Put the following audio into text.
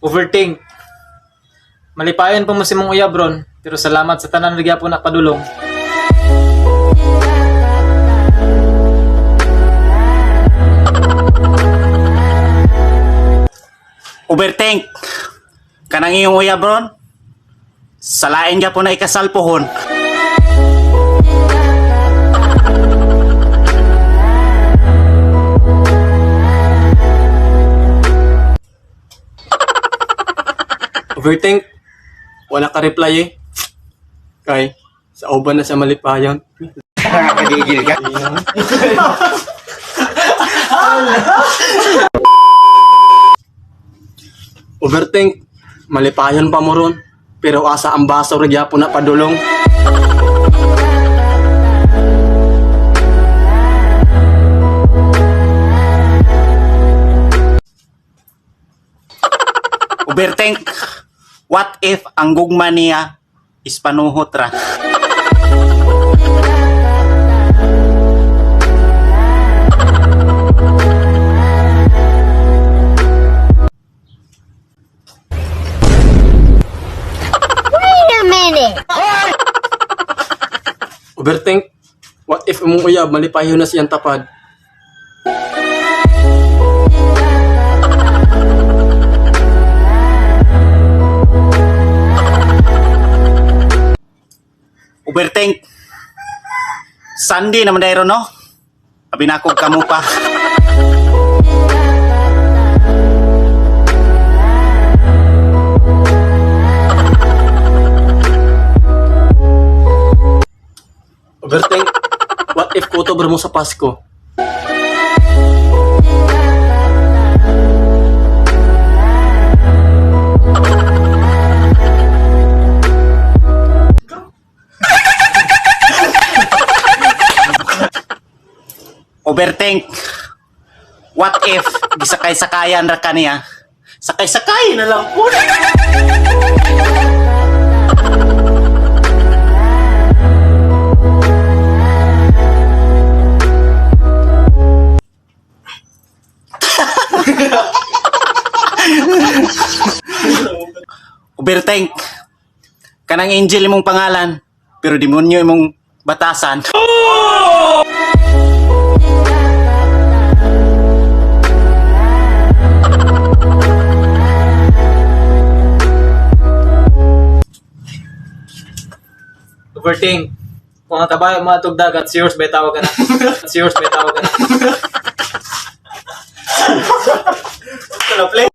Overthink. Malipayon pa mo si mong uyab ron, pero salamat sa tanan na gyapon na padulong. Overthink. Kanang iyong uyab ron, salain ka po na ikasalpohon. Overthink, wala ka reply eh. Kay, sa uban na sa malipayon. Nakakagigil ka. Overthink, malipayon pa mo ron. Pero asa ang baso rin gyapon na padulong. Overthink. What if ang gugma niya is panuhot ra? Wait a minute. Overthink, what if imong uyab malipayon na siyang tapad? Overthink. Sunday naman dahil no? Abinakog ka mo pa. Overthink, what if October mo sa Pasko? Overthink. What if gisakay-sakayan ra kaniya? Sakay-sakay na lang po. Overthink. Kanang angel imong pangalan, pero demonyo imong batasan. Overthink. Kung ang kabayo mga tugdag at serious may tawag ka na. Serious may tawag ka na. Play.